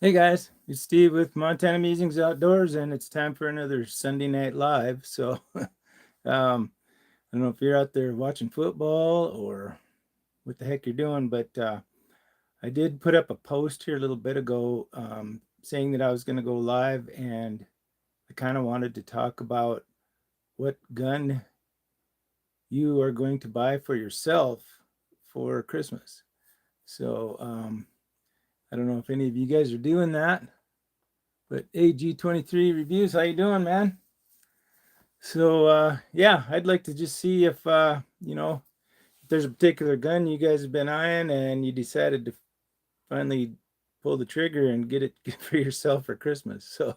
Hey guys, it's Steve with Montana MuSINGS Outdoors, and it's time for another Sunday Night Live. So, I don't know if you're out there watching football or what the heck you're doing, but I did put up a post here a little bit ago saying that I was going to go live, and I kind of wanted to talk about what gun you are going to buy for yourself for Christmas. So, I don't know if any of you guys are doing that, but AG23 Reviews, how you doing, man? So yeah, I'd like to just see if if there's a particular gun you guys have been eyeing and you decided to finally pull the trigger and get it for yourself for Christmas. So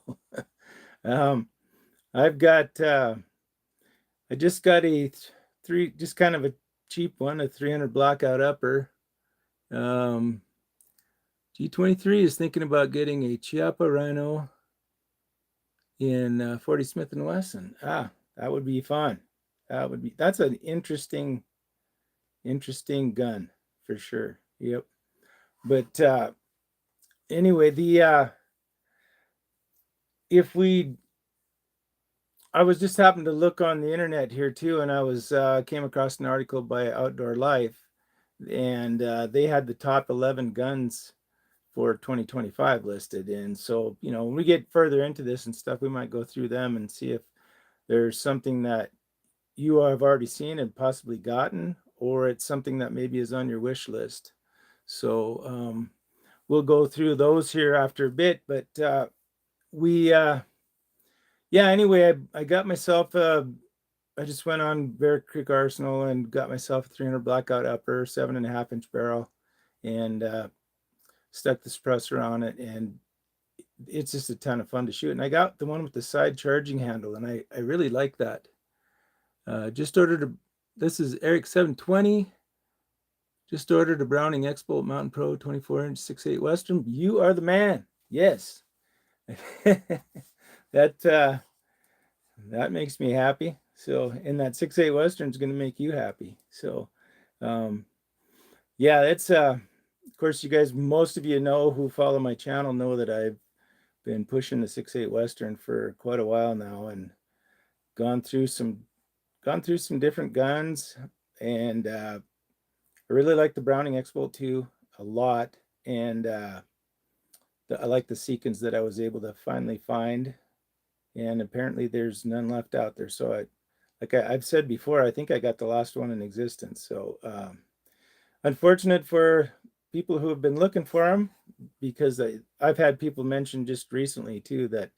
um, I've got I just got a three, just kind of a cheap one, a 300 blackout upper. Um, G23 is thinking about getting a Chiappa Rhino in 40 Smith and Wesson. That would be fun. That's an interesting gun for sure. Yep. But anyway, the if we I was just happened to look on the internet here too, and I was came across an article by Outdoor Life, and they had the top 11 guns for 2025 listed. And so, when we get further into this and stuff, we might go through them and see if there's something that you have already seen and possibly gotten, or it's something that maybe is on your wish list. So we'll go through those here after a bit. But we, yeah, anyway, I got myself, I just went on Bear Creek Arsenal and got myself a 300 blackout upper, 7.5 inch barrel, and stuck the suppressor on it. And it's just a ton of fun to shoot. And I got the one with the side charging handle, and I really like that. Just ordered this is Eric 720. Just ordered a Browning X-Bolt Mountain Pro 24-inch 6.8 Western. You are the man. Yes. that that makes me happy. So, and that 6.8 Western is going to make you happy. So, um, yeah, that's of course, you guys, most of you know who follow my channel know that I've been pushing the 6.8 Western for quite a while now, and gone through some different guns. And I really like the Browning X-Bolt 2 a lot, and I like the sequence that I was able to finally find. And apparently, there's none left out there. So I've said before, I think I got the last one in existence. So unfortunate for people who have been looking for them, because I've had people mention just recently too that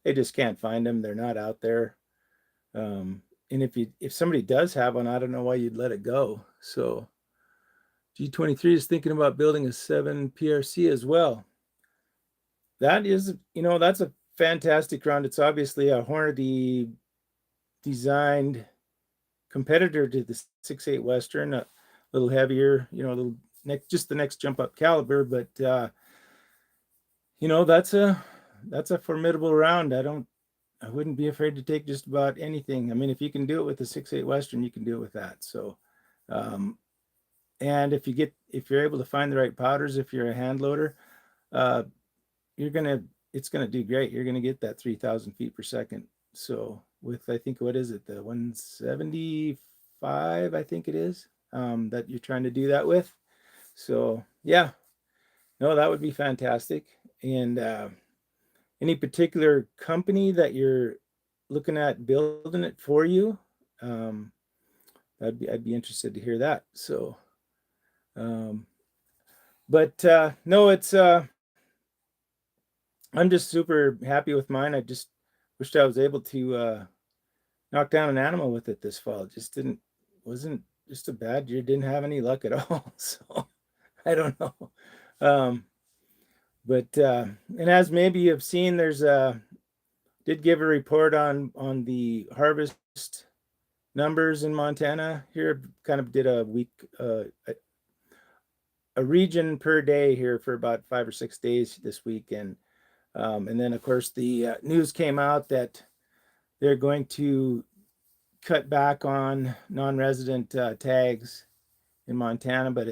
they just can't find them. They're not out there. And if somebody does have one, I don't know why you'd let it go. So G23 is thinking about building a 7 PRC as well. That is, that's a fantastic round. It's obviously a Hornady designed competitor to the 6.8 Western, a little heavier, just the next jump up caliber. But that's a formidable round. I wouldn't be afraid to take just about anything. I mean, if you can do it with the 6.8 Western, you can do it with that. So, and if you're able to find the right powders, if you're a hand loader, uh, it's gonna do great. You're gonna get that 3,000 feet per second. So with, I think, what is it, the 175, I think it is, that you're trying to do that with. So yeah, no, that would be fantastic. And any particular company that you're looking at building it for you, I'd be interested to hear that. So, but no, it's I'm just super happy with mine. I just wished I was able to knock down an animal with it this fall. It just wasn't just a bad year. Didn't have any luck at all. So I don't know. Um, but and as maybe you've seen, there's did give a report on the harvest numbers in Montana here. Kind of did a week a region per day here for about 5 or 6 days this week. And then of course the news came out that they're going to cut back on non-resident tags in Montana. But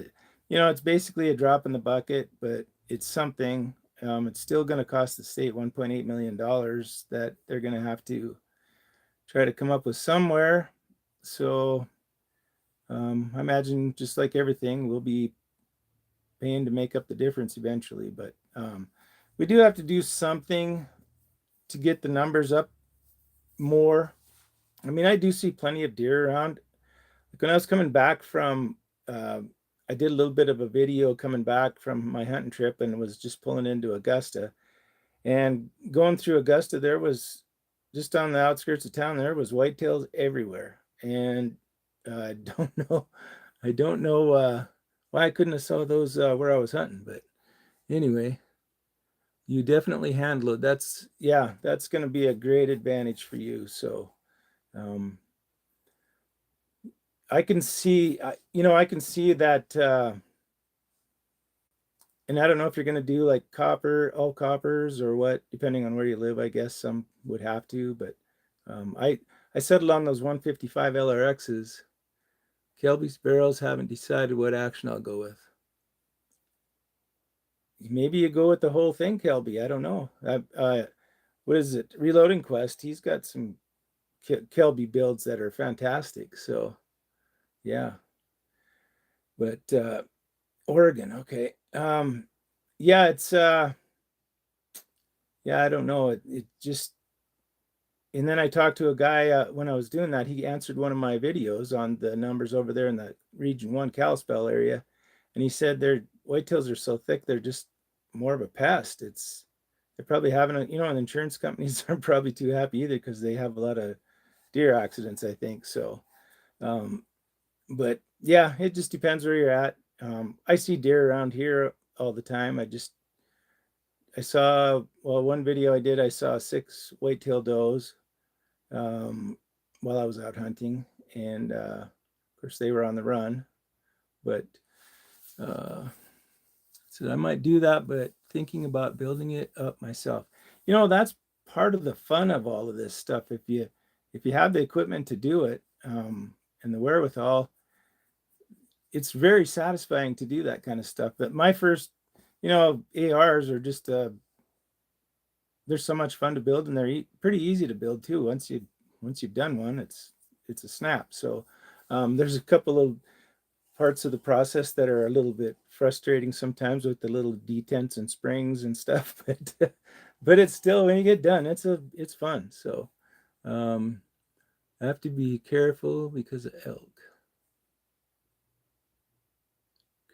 it's basically a drop in the bucket, but it's something. It's still going to cost the state $1.8 million that they're going to have to try to come up with somewhere. So I imagine, just like everything, we'll be paying to make up the difference eventually. But we do have to do something to get the numbers up more. I mean, I do see plenty of deer around. Like when I was coming back from, I did a little bit of a video coming back from my hunting trip and was just pulling into Augusta. And going through Augusta, there was just on the outskirts of town, there was whitetails everywhere. And I don't know why I couldn't have saw those where I was hunting. But anyway, you definitely handle it. That's going to be a great advantage for you. So I can see, I can see that. And I don't know if you're going to do like all coppers or what, depending on where you live. I guess some would have to, but I settled on those 155 LRXs. Kelby's barrels, haven't decided what action I'll go with. Maybe you go with the whole thing, Kelby. I don't know. What is it? Reloading Quest. He's got some Kelby builds that are fantastic. So, yeah. But Oregon, okay. Yeah, it's I don't know. It just, and then I talked to a guy when I was doing that. He answered one of my videos on the numbers over there in the Region 1 Kalispell area, and he said their whitetails are so thick they're just more of a pest. They're probably having and insurance companies aren't probably too happy either because they have a lot of deer accidents, I think. So, but yeah, it just depends where you're at. I see deer around here all the time. I saw, one video I saw 6 white-tailed does while I was out hunting, and of course they were on the run. But so I might do that, but thinking about building it up myself. That's part of the fun of all of this stuff. If you have the equipment to do it and the wherewithal, it's very satisfying to do that kind of stuff. But my first, ARs are just they're so much fun to build, and they're pretty easy to build too. Once you've done one, it's a snap. So there's a couple of parts of the process that are a little bit frustrating sometimes with the little detents and springs and stuff, but it's still, when you get done, it's fun. So I have to be careful because of elk.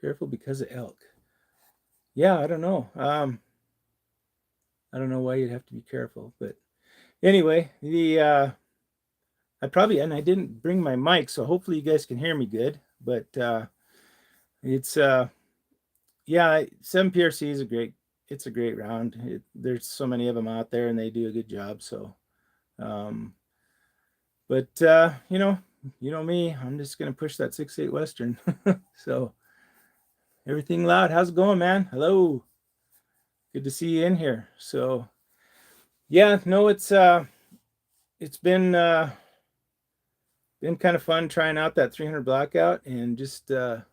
Careful because of elk. Yeah, I don't know. I don't know why you'd have to be careful, but anyway, I didn't bring my mic, so hopefully you guys can hear me good. But it's 7PRC is a great round. There's so many of them out there, and they do a good job. So, but you know me, I'm just gonna push that 6.8 Western. So everything loud. How's it going, man? Hello. Good to see you in here. So yeah, no, it's been kind of fun trying out that 300 blackout and just getting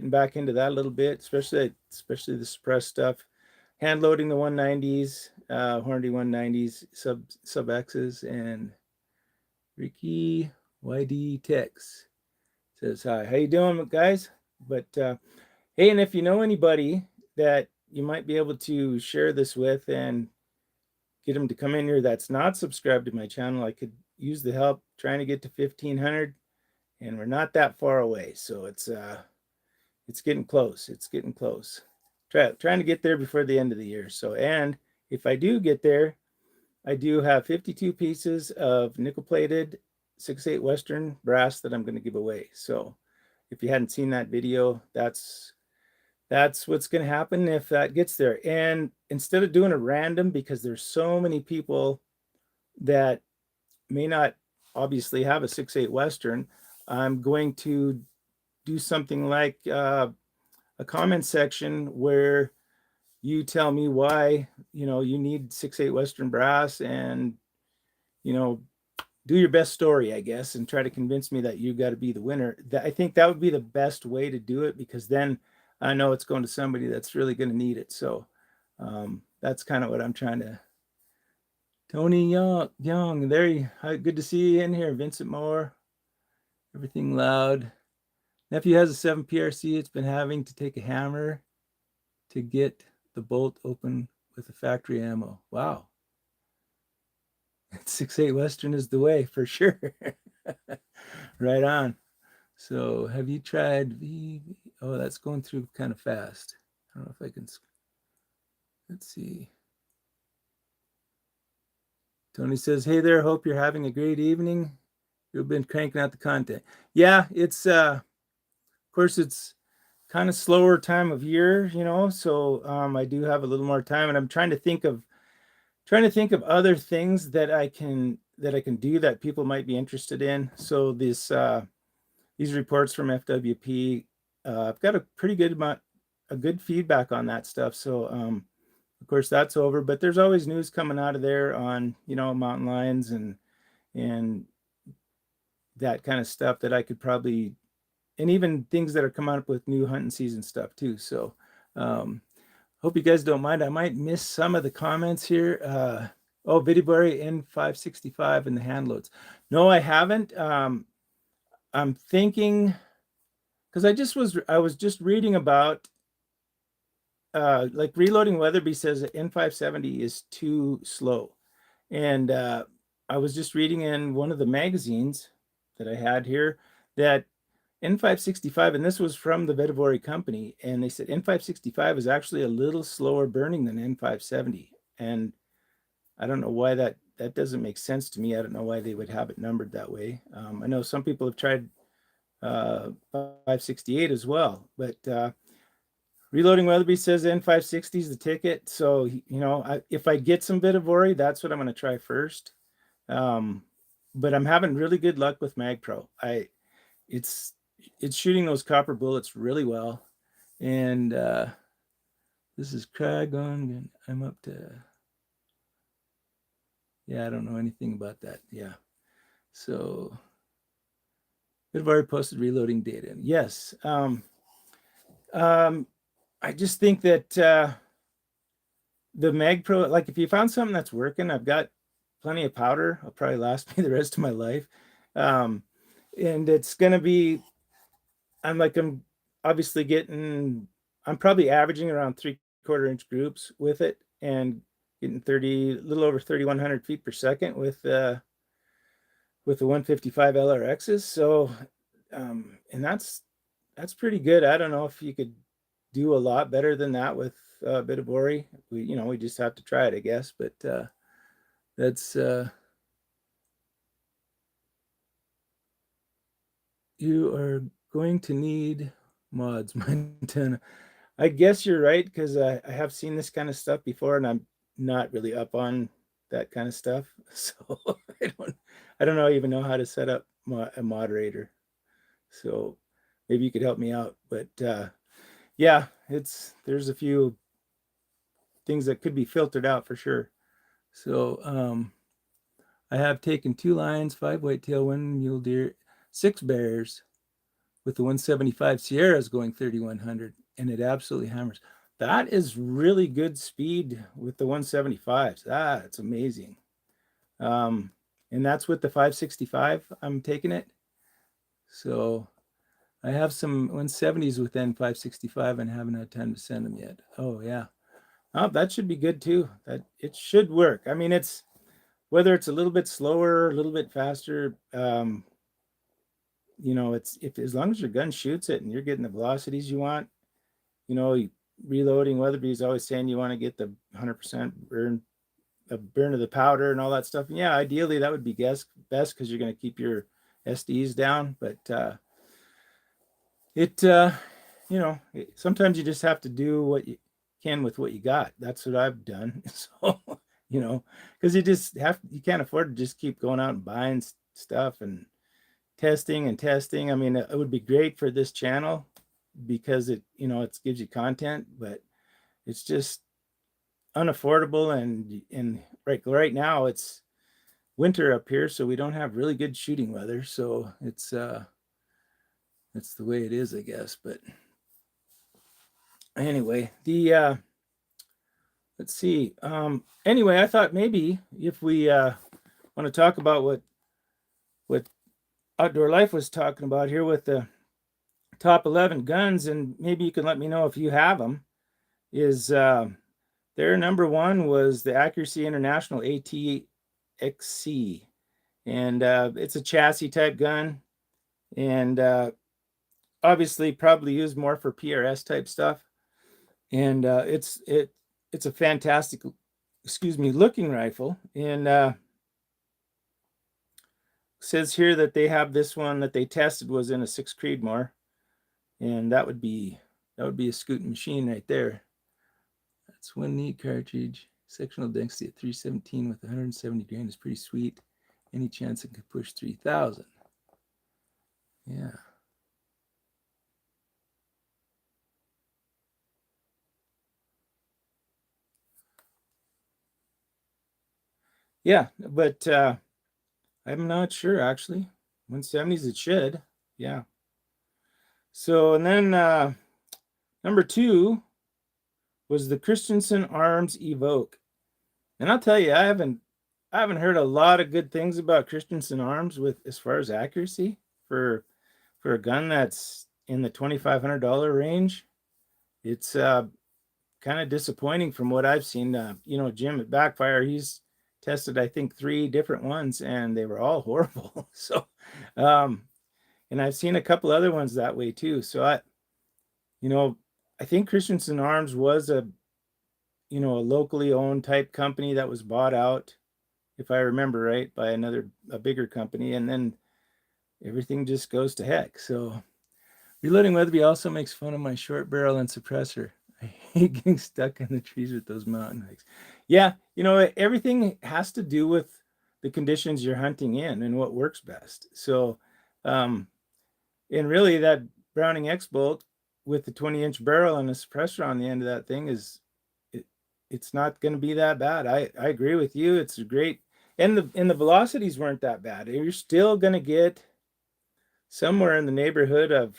back into that a little bit, especially the suppressed stuff, hand loading the 190s, Hornady 190s, sub X's. And Ricky YD Tex says hi. How you doing, guys? But hey, and if you know anybody that you might be able to share this with and get them to come in here that's not subscribed to my channel, I could use the help trying to get to 1,500, and we're not that far away. So it's getting close. It's getting close. Trying to get there before the end of the year. So, and if I do get there, I do have 52 pieces of nickel-plated 6.8 Western brass that I'm going to give away. So if you hadn't seen that video, that's what's going to happen if that gets there. And instead of doing a random, because there's so many people that may not obviously have a 6.8 Western, I'm going to do something like a comment section where you tell me why you need 6.8 Western brass, and do your best story, I guess, and try to convince me that you got to be the winner. I think that would be the best way to do it, because then I know it's going to somebody that's really going to need it. So that's kind of what I'm trying to. Tony Young, there you. Good to see you in here, Vincent Moore. Everything loud. Nephew has a 7 PRC. It's been having to take a hammer to get the bolt open with the factory ammo. Wow. 6.8 Western is the way for sure. Right on. So have you tried V? Oh, that's going through kind of fast. I don't know if I can. Let's see. Tony says, hey there, hope you're having a great evening. You've been cranking out the content. Yeah, it's of course it's kind of slower time of year, so I do have a little more time, and I'm trying to think of other things that I can do that people might be interested in. So these reports from FWP, I've got a pretty good amount, a good feedback on that stuff. So of course that's over, but there's always news coming out of there on mountain lions and that kind of stuff that I could probably, and even things that are coming up with new hunting season stuff too. So hope you guys don't mind. I might miss some of the comments here. Oh, Vidibori N565 and the hand loads. No, I haven't. I'm thinking, because I was just reading about like Reloading Weatherby says that N570 is too slow. And I was just reading in one of the magazines that I had here that N565, and this was from the Vedivori company, and they said N565 is actually a little slower burning than N570. And I don't know why that doesn't make sense to me. I don't know why they would have it numbered that way. I know some people have tried 568 as well, but Reloading Weatherby says N560 is the ticket. So, if I get some Vedivori, that's what I'm going to try first. But I'm having really good luck with MagPro. It's shooting those copper bullets really well. And this is Craig on. I'm up to, yeah, I don't know anything about that. Yeah. So I've already posted reloading data. Yes. I just think that the MagPro, like if you found something that's working, I've got plenty of powder. It'll probably last me the rest of my life. And it's going to be, I'm obviously I'm probably averaging around 3/4 inch groups with it and getting a little over 3,100 feet per second with the 155 LRXs. So, and that's pretty good. I don't know if you could do a lot better than that with a bit of Ori. We just have to try it, I guess. But that's you are going to need mods, Montana. I guess you're right, because I have seen this kind of stuff before, and I'm not really up on that kind of stuff. So I don't even know how to set up a moderator. So maybe you could help me out. But yeah, there's a few things that could be filtered out for sure. So I have taken 2 lions, 5 whitetail, 1 mule deer, 6 bears with the 175 Sierras going 3,100, and it absolutely hammers. That is really good speed with the 175s. That's amazing. And that's with the 565. I'm taking it. So I have some 170s with N565 and haven't had time to send them yet. Oh yeah. Oh, that should be good too. That it should work. I mean, it's whether it's a little bit slower, a little bit faster. It's as long as your gun shoots it and you're getting the velocities you want. Reloading Weatherby is always saying you want to get the 100% burn of the powder and all that stuff. And yeah, ideally that would be best because you're going to keep your SDs down. But sometimes you just have to do what you can with what you got. That's what I've done. So, because you can't afford to just keep going out and buying stuff and testing. I mean, it would be great for this channel because it gives you content, but it's just unaffordable. And right now it's winter up here, so we don't have really good shooting weather. So it's the way it is, I guess. But anyway, the let's see. Anyway, I thought maybe if we want to talk about what Outdoor Life was talking about here with the top 11 guns, and maybe you can let me know if you have them. Is their number one was the Accuracy International ATXC, and it's a chassis type gun, and obviously probably used more for PRS type stuff. And it's a fantastic, looking rifle. And says here that they have this one that they tested was in a 6 Creedmoor, and that would be a scooting machine right there. That's one neat cartridge. Sectional density at 317 with 170 grain is pretty sweet. Any chance it could push 3,000? Yeah. Yeah, but I'm not sure actually. 170s it should. Yeah. So, and then number 2 was the Christensen Arms Evoke. And I'll tell you, I haven't heard a lot of good things about Christensen Arms with as far as accuracy for a gun that's in the $2,500 range. It's kind of disappointing from what I've seen. Jim at Backfire, he's tested I think 3 different ones, and they were all horrible. So, and I've seen a couple other ones that way too. So I think Christensen Arms was a locally owned type company that was bought out, if I remember right, by a bigger company, and then everything just goes to heck. So Reloading Weatherby also makes fun of my short barrel and suppressor. I hate getting stuck in the trees with those mountain hikes. Yeah, everything has to do with the conditions you're hunting in and what works best. So, and really that Browning X-Bolt with the 20-inch barrel and a suppressor on the end of that thing it's not going to be that bad. I agree with you. It's great. And the velocities weren't that bad. You're still going to get somewhere in the neighborhood of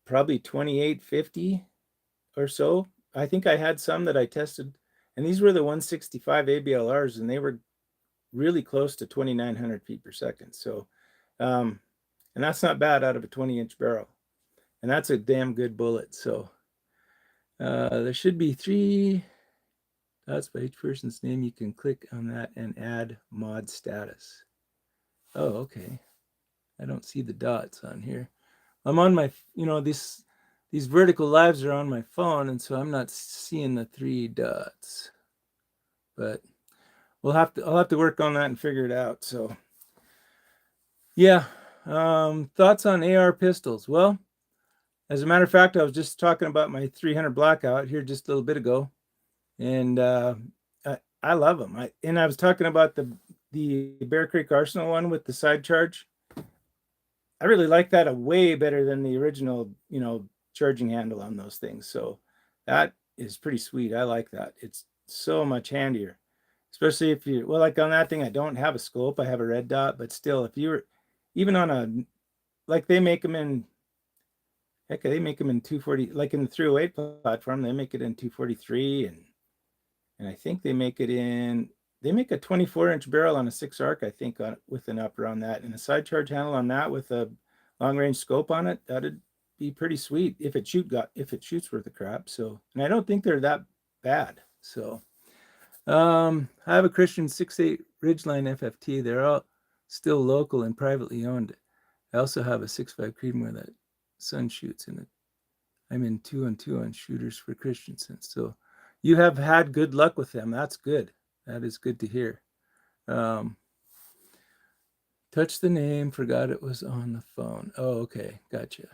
probably 2850 or so. I think I had some that I tested, and these were the 165 ABLRs, and they were really close to 2,900 feet per second. So, and that's not bad out of a 20-inch barrel, and that's a damn good bullet. So, there should be 3 dots by each person's name. You can click on that and add mod status. Oh, okay. I don't see the dots on here. I'm on my, these vertical lives are on my phone, and so I'm not seeing the 3 dots. But I'll have to work on that and figure it out. So, yeah. Thoughts on AR pistols? Well, as a matter of fact, I was just talking about my 300 Blackout here just a little bit ago, and I love them. I was talking about the Bear Creek Arsenal one with the side charge. I really like that way better than the original, charging handle on those things. So that is pretty sweet. I like that. It's so much handier, especially if like on that thing, I don't have a scope. I have a red dot, but still, if you were even on like they make them in 240, like in the 308 platform, they make it in 243, and I think they make a 24-inch barrel on a 6 arc, I think, with an upper on that, and a side charge handle on that with a long range scope on it. That'd be pretty sweet if it shoots worth a crap. So, and I don't think they're that bad. So, I have a Christian 6.8 Ridgeline FFT. They're all still local and privately owned. I also have a 6.5 Creedmoor that son shoots in it. I'm in 2-on-2 on shooters for Christensen. So you have had good luck with them. That's good. That is good to hear. Touch the name, forgot it was on the phone. Oh, okay. Gotcha.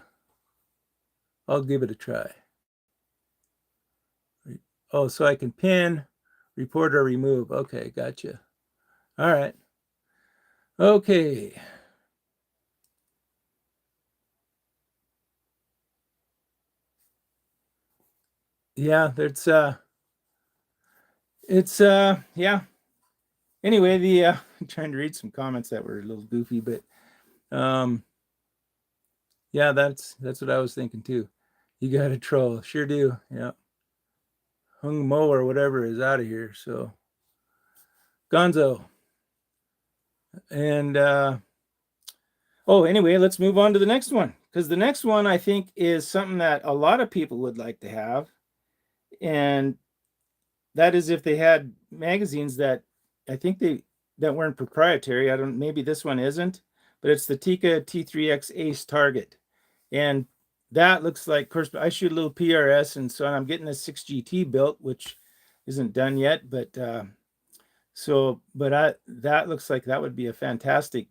I'll give it a try. Oh, so I can pin, report, or remove. Okay, gotcha. All right. Okay. Yeah, yeah. Anyway, I'm trying to read some comments that were a little goofy, but yeah, that's what I was thinking too. You got a troll. Sure do. Yeah. Hung Mo or whatever is out of here. So Gonzo. And oh, anyway, let's move on to the next one. Because the next one I think is something that a lot of people would like to have. And that is if they had magazines that I think that weren't proprietary. I don't, maybe this one isn't, but it's the Tikka T3X Ace Target. And that looks like, of course, I shoot a little PRS, and so I'm getting a 6GT built, which isn't done yet, but that looks like that would be a fantastic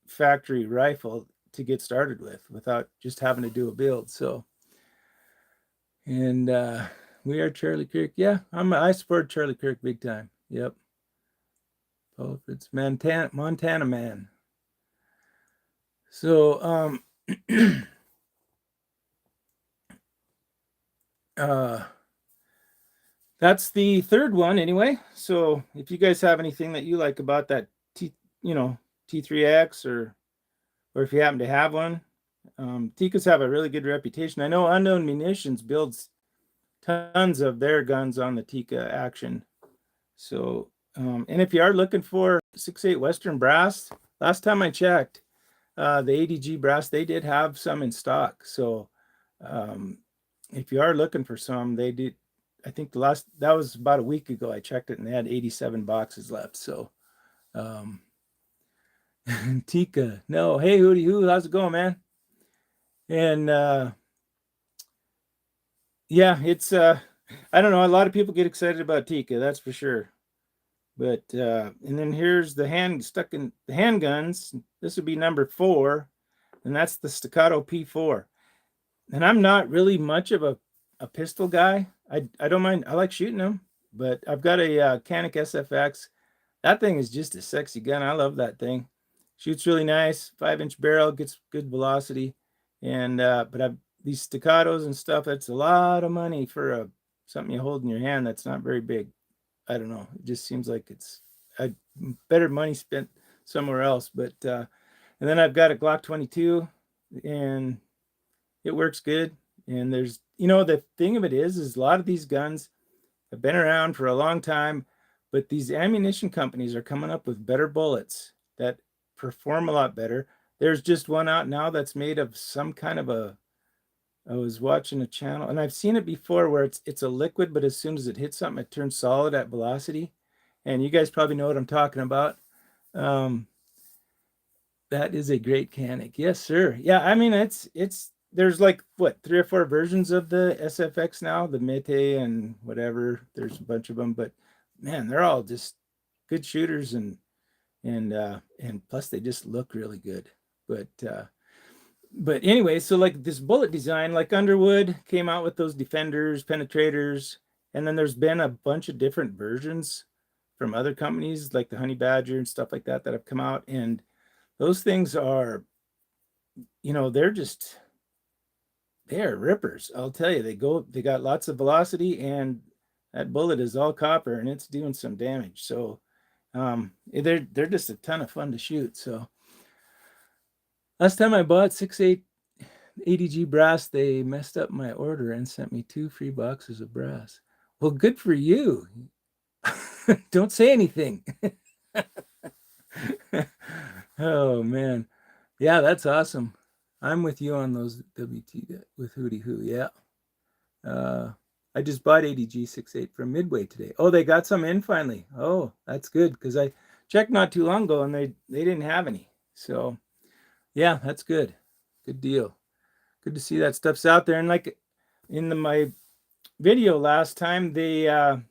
factory rifle to get started with without just having to do a build. So, and we are Charlie Kirk. Yeah, I support Charlie Kirk big time. Yep. Oh, it's Montana man. So that's the third one anyway. So if you guys have anything that you like about that T3X, or if you happen to have one, Tikkas have a really good reputation. I know Unknown Munitions builds tons of their guns on the Tikka action. So and if you are looking for 6.8 Western brass, last time I checked, the ADG brass, they did have some in stock. So if you are looking for some, they did. I think that was about a week ago. I checked it and they had 87 boxes left. So Tikka, no, hey Hootie Hoo, how's it going, man? And yeah, it's I don't know, a lot of people get excited about Tikka, that's for sure. But and then here's the handguns. This would be number 4, and that's the Staccato P4. And I'm not really much of a pistol guy. I don't mind. I like shooting them, but I've got a Canik SFX. That thing is just a sexy gun. I love that thing. Shoots really nice. 5-inch barrel, gets good velocity. And but I've these staccatos and stuff. That's a lot of money for something you hold in your hand that's not very big. I don't know. It just seems like it's a better money spent somewhere else. But and then I've got a Glock 22, and it works good. And there's, the thing of it is a lot of these guns have been around for a long time, but these ammunition companies are coming up with better bullets that perform a lot better. There's just one out now that's made of some kind of I was watching a channel, and I've seen it before, where it's a liquid, but as soon as it hits something, it turns solid at velocity. And you guys probably know what I'm talking about. That is a great Canik. Yes, sir. Yeah, I mean, there's like what, 3 or 4 versions of the SFX now, the Mete and whatever. There's a bunch of them, but man, they're all just good shooters, and plus they just look really good. But anyway, so like this bullet design, like Underwood came out with those defenders, penetrators, and then there's been a bunch of different versions from other companies like the Honey Badger and stuff like that have come out, and those things are, they're rippers. I'll tell you, they got lots of velocity, and that bullet is all copper, and it's doing some damage. So they're just a ton of fun to shoot. So last time I bought 6.8 ADG brass, they messed up my order and sent me 2 free boxes of brass. Well, good for you. Don't say anything. Oh man, yeah, that's awesome. I'm with you on those WT with Hootie Hoo. Yeah. I just bought ADG 6.8 from Midway today. Oh, they got some in finally. Oh, that's good, because I checked not too long ago and they didn't have any. So yeah, that's good. Good deal. Good to see that stuff's out there. And like in my video last time, the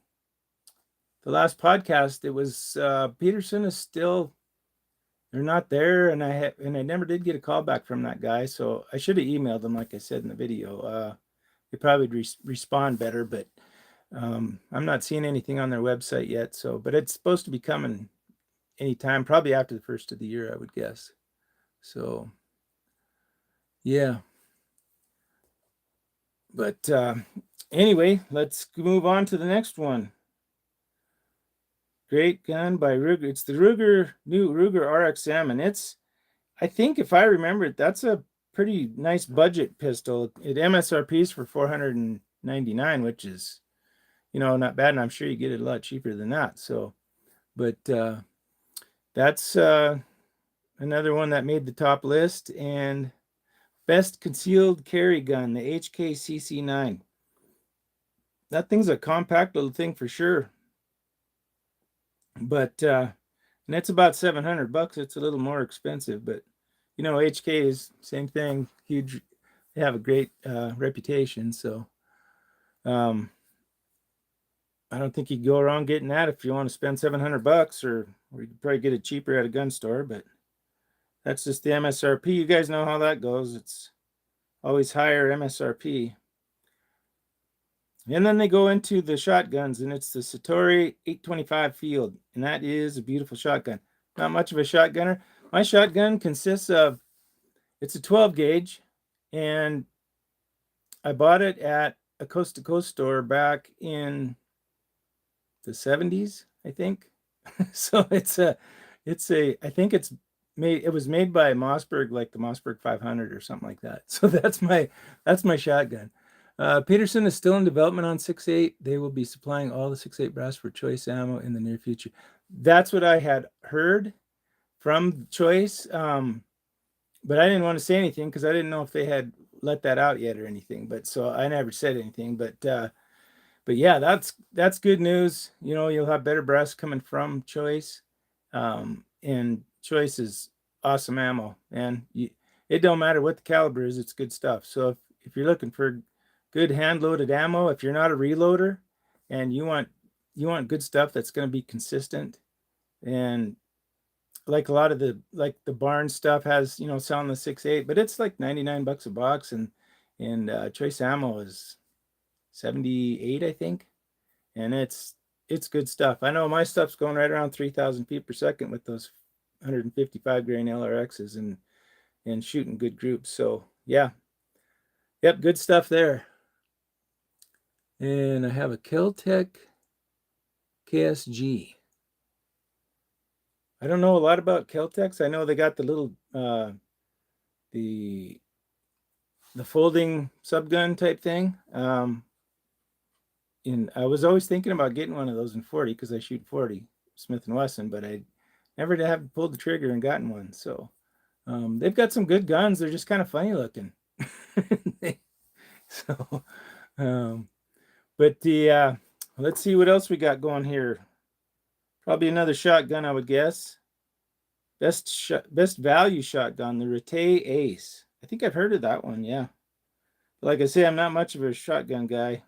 last podcast, it was Peterson is still, they're not there, and I never did get a call back from that guy, so I should have emailed him, like I said in the video. They probably would respond better, but I'm not seeing anything on their website yet. So, but it's supposed to be coming anytime, probably after the first of the year, I would guess. So, yeah. But anyway, let's move on to the next one. Great gun by Ruger. It's the new Ruger RXM, and I think if I remember it, that's a pretty nice budget pistol. It MSRP's for $499, which is, not bad. And I'm sure you get it a lot cheaper than that. So, but that's another one that made the top list. And best concealed carry gun, the HKCC9. That thing's a compact little thing for sure. But and it's about $700. It's a little more expensive, but HK is same thing. Huge. They have a great reputation. So I don't think you can go wrong getting that if you want to spend $700, or you could probably get it cheaper at a gun store. But that's just the MSRP. You guys know how that goes. It's always higher MSRP. And then they go into the shotguns, and it's the Satori 825 Field, and that is a beautiful shotgun. Not much of a shotgunner. My shotgun consists of, it's a 12 gauge, and I bought it at a coast to coast store back in the 70s, I think. So I think it was made by Mossberg, like the Mossberg 500 or something like that. So that's my shotgun. Peterson is still in development on 6.8. They will be supplying all the 6.8 brass for Choice ammo in the near future. That's what I had heard from Choice, but I didn't want to say anything because I didn't know if they had let that out yet or anything. But so I never said anything. But yeah, that's good news. You'll have better brass coming from Choice, and Choice is awesome ammo, and it don't matter what the caliber is, it's good stuff. So if you're looking for good hand-loaded ammo, if you're not a reloader and you want good stuff that's going to be consistent, and like a lot of the Barnes stuff has, selling the 6.8, but it's like $99 a box, and Choice ammo is 78, I think, and it's good stuff. I know my stuff's going right around 3,000 feet per second with those 155 grain LRXs and shooting good groups. So yeah, yep, good stuff there. And I have a Keltec KSG. I don't know a lot about Keltecs. I know they got the little the folding subgun type thing. And I was always thinking about getting one of those in 40 because I shoot 40 Smith & Wesson, but I never have pulled the trigger and gotten one. So they've got some good guns. They're just kind of funny looking. So but let's see what else we got going here. Probably another shotgun, I would guess. Best value shotgun, the Rete Ace. I think I've heard of that one, yeah. But like I say, I'm not much of a shotgun guy.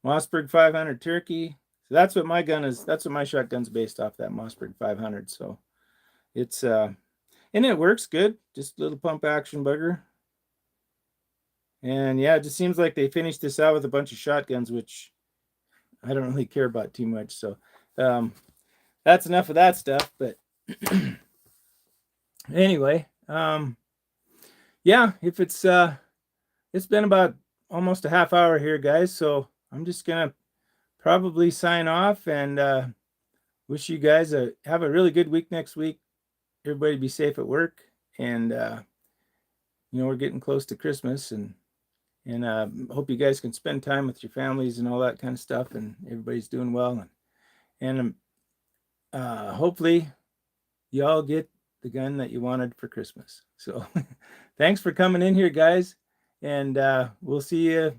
Mossberg 500 Turkey. So that's what my gun is. That's what my shotgun's based off, that Mossberg 500. So it's and it works good. Just a little pump action bugger. And yeah, it just seems like they finished this out with a bunch of shotguns, which I don't really care about too much. So that's enough of that stuff. But anyway, yeah, if it's been about almost a half hour here, guys. So I'm just gonna probably sign off and wish you guys have a really good week next week. Everybody be safe at work, and we're getting close to Christmas, and hope you guys can spend time with your families and all that kind of stuff, and everybody's doing well, and hopefully you all get the gun that you wanted for Christmas. So thanks for coming in here, guys, and we'll see you.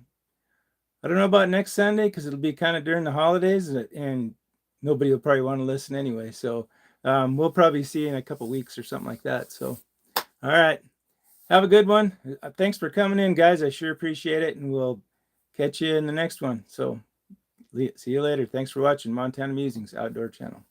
I don't know about next Sunday because it'll be kind of during the holidays, and nobody will probably want to listen anyway. So we'll probably see you in a couple weeks or something like that. So all right. Have a good one. Thanks for coming in, guys. I sure appreciate it, and we'll catch you in the next one. So see you later. Thanks for watching Montana Musings Outdoor Channel.